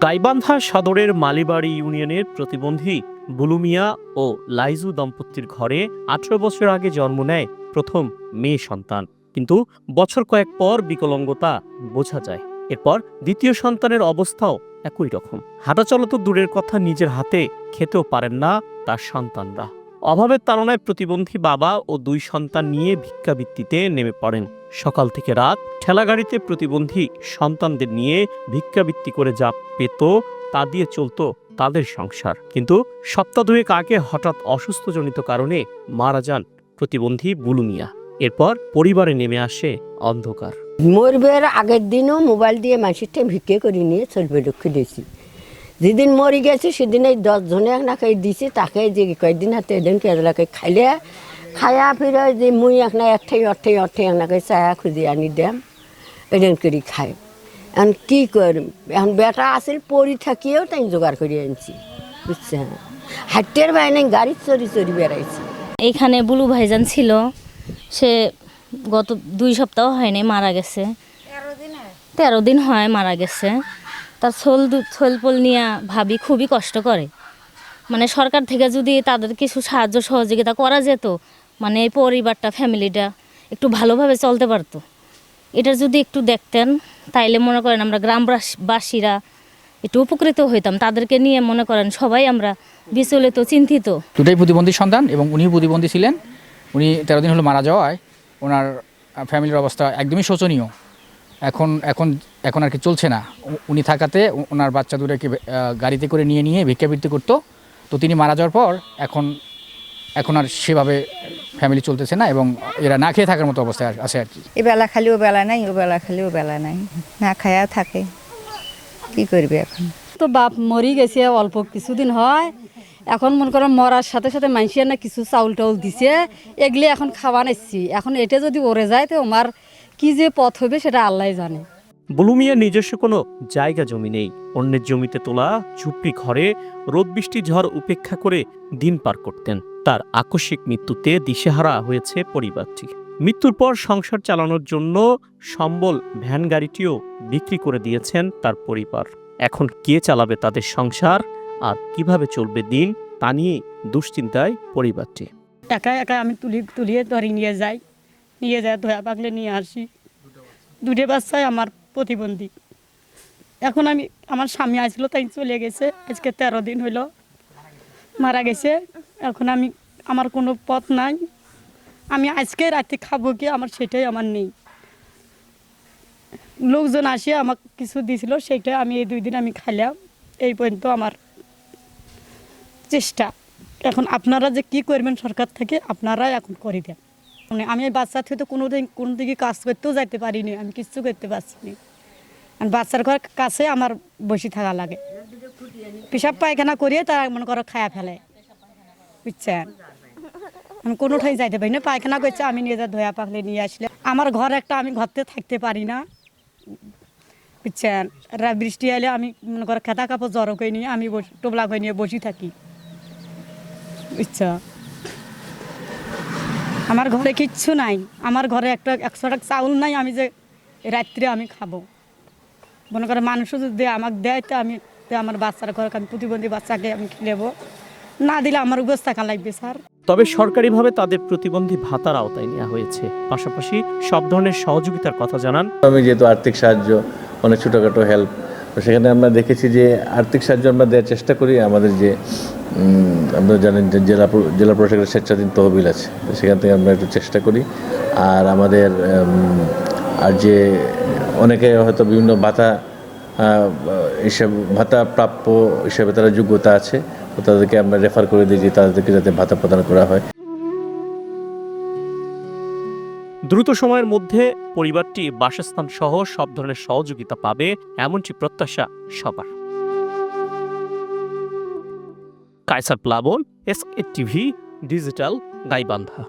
গাইবান্ধা সদরের মালিবাড়ি ইউনিয়নের প্রতিবন্ধী বুলু মিয়া ও লাইজু দম্পতির ঘরে ১৮ বছর আগে জন্ম নেয় প্রথম মেয়ে সন্তান। কিন্তু বছর কয়েক পর বিকলাঙ্গতা বোঝা যায়। এরপর দ্বিতীয় সন্তানের অবস্থাও একই রকম। হাঁটাচলা তো দূরের কথা, নিজের হাতে খেতেও পারেন না তার সন্তানরা। অভাবের তাড়নায় প্রতিবন্ধী বাবা ও দুই সন্তান নিয়ে ভিক্ষাবৃত্তিতে নেমে পড়েন। সকাল থেকে রাত ঠেলাগাড়িতে প্রতিবন্ধী সন্তানদের নিয়ে ভিক্ষাবৃত্তি করে যা পেত তা দিয়ে চলত তাদের সংসার। কিন্তু সপ্তাহ দুয়েক আগে হঠাৎ অসুস্থজনিত কারণে মারা যান প্রতিবন্ধী বুলু মিয়া। এরপর পরিবারে নেমে আসে অন্ধকার। মরবের আগের দিনও মোবাইল দিয়ে মাসিরটা ভিক্ষে করে নিয়ে চলবে লক্ষ্য দিয়েছি। যেদিন মরি গেছি সেদিন এই 10 জনে না খাই দিছি, তাকে যে কয়েকদিন হাতে এদিন কেরালাকে খাইলে খায়া ফিরে যে মুই একনা অর্থেই একনাকে চায়া খুঁজে আনি দেম এদিন করে খাই। এখন কী করম, এখন বেটা আসিল পরি থাকিও তাই জোগাড় করে আনছি, বুঝছেন। হাটের বাইরে গাড়ি চড়ি বেড়াইছি। এইখানে বুলু ভাইজান ছিল, সে গত 2 সপ্তাহ হয়নি মারা গেছে। 13 দিন হয় মারা গেছে। তার ছোলপোল নিয়ে ভাবি খুবই কষ্ট করে। মানে সরকার থেকে যদি তাদের কিছু সাহায্য সহযোগিতা করা যেত, মানে এই পরিবারটা ফ্যামিলিটা একটু ভালোভাবে চলতে পারতো। এটা যদি একটু দেখতেন তাইলে মনে করেন আমরা গ্রামবাসীরা একটু উপকৃত হইতাম। তাদেরকে নিয়ে মনে করেন সবাই আমরা বিচলিত, চিন্তিত। দুটাই প্রতিবন্ধী সন্তান এবং উনি প্রতিবন্ধী ছিলেন। উনি 13 দিন হলো মারা যাওয়ায় ওনার ফ্যামিলির অবস্থা একদমই শোচনীয়। এখন আর কি চলছে না। উনি থাকাতে ওনার বাচ্চা দুটাকে গাড়িতে করে নিয়ে ভিক্ষাবৃত্তি করতো। তো তিনি মারা যাওয়ার পর এখন আর সেভাবে ফ্যামিলি চলতেছে না এবং এরা না খেয়ে থাকার মতো অবস্থায় আছে আর কি। এ বেলা খালি ও বেলা নাই, ও বেলা খালি ও বেলা নাই, না খায়া থাকে। কি করবে এখন? তো বাপ মরি গেছে অল্প কিছুদিন হয়। এখন মনে করো মরার সাথে সাথে মানুষের না কিছু চাউল টাউল দিছে, এগুলি এখন খাওয়া নিচ্ছি। এখন এটা যদি ওরে যায় তো আমার কি যে পথ হবে সেটা আল্লাহ জানে। বুলু মিয়ার নিজস্ব কোনো জায়গা জমি নেই। অন্যের জমিতে তোলা ঝুপড়ি ঘরে রোদ বৃষ্টি ঝড় উপেক্ষা করে দিন পার করতেন। তার আকস্মিক মৃত্যুতে দিশেহারা হয়েছে পরিবারটি। মৃত্যুর পর সংসার চালানোর জন্য সম্বল ভ্যান গাড়িটিও বিক্রি করে দিয়েছেন তার পরিবার। এখন কে চালাবে তাদের সংসার আর কিভাবে চলবে দিন, তা নিয়ে দুশ্চিন্তায় পরিবারটি। একা আমি তুলিয়ে ধরে নিয়ে যাই ধোয়া পাকলে নিয়ে আসি। 2 বাচ্চায় আমার প্রতিবন্ধী। এখন আমার স্বামী আসলো, তাই চলে গেছে। আজকে 13 দিন হইল মারা গেছে। এখন আমার কোনো পথ নাই। আমি আজকে রাতে খাবো কি, আমার সেটাই আমার নেই। লোকজন আসিয়ে আমাকে কিছু দিয়েছিল, সেইটা আমি এই 2 দিন আমি খাইলাম। এই পর্যন্ত আমার চেষ্টা। এখন আপনারা যে কি করবেন সরকার থেকে, আপনারাই এখন করে দেন। মানে আমি এই বাচ্চা থেকে তো কোনো দিকে কাজ করতেও যাইতে পারিনি, আমি কিচ্ছু করতে পারছি না। আর বাচ্চার ঘর কাছে আমার বসে থাকা লাগে। পেশাব পায়খানা করিয়ে তারা মনে করো খায়া ফেলে, বুঝছেন। আমি কোনোঠাই যাইতে পারি না। পায়খানা করছে, আমি নিয়ে যা ধোয়া পাকলে নিয়ে আসলে আমার ঘর একটা, আমি ঘরতে থাকতে পারি না, বুঝছেন। বৃষ্টি এলে আমি মনে করো খেতা কাপড় জড়ো করে নিয়ে আমি টোবলা করে নিয়ে বসে থাকি, বুঝছা। আমার ঘরে কিচ্ছু নাই। আমার ঘরে 100 টাকা চাউল নাই, আমি যে রাত্রে আমি খাবো। মনে করে মানুষও যদি আমাকে দেয় তো আমার বাচ্চার ঘরে, আমি প্রতিবন্ধী বাচ্চাকে আমি খেলেবো, না দিলে আমার উপোস থাকা লাগবে স্যার। তবে সরকারিভাবে তাদের প্রতিবন্ধী ভাতার আওতায় নেওয়া হয়েছে। পাশাপাশি সব ধরনের সহযোগিতার কথা জানান। আমি যেহেতু আর্থিক সাহায্য, অনেক ছোটোখাটো হেল্প, তো সেখানে আমরা দেখেছি যে আর্থিক সাহায্য আমরা দেওয়ার চেষ্টা করি। আমাদের যে আপনারা জানেন যে জেলা প্রশাসনের স্বেচ্ছাধীন তহবিল আছে, সেখান থেকে আমরা একটু চেষ্টা করি। আর আমাদের আর যে অনেকে হয়তো বিভিন্ন ভাতা হিসাবে ভাতা প্রাপ্য হিসাবে তারা যোগ্যতা আছে, তো তাদেরকে আমরা রেফার করে দিই যে তাদেরকে যাতে ভাতা প্রদান করা হয়। দ্রুত সময়ের মধ্যে পরিবারটি বাসস্থান সহ সব ধরনের সহযোগিতা পাবে, এমনটি প্রত্যাশা সবার। কায়সার প্লাবন, SK টিভি ডিজিটাল, গাইবান্ধা।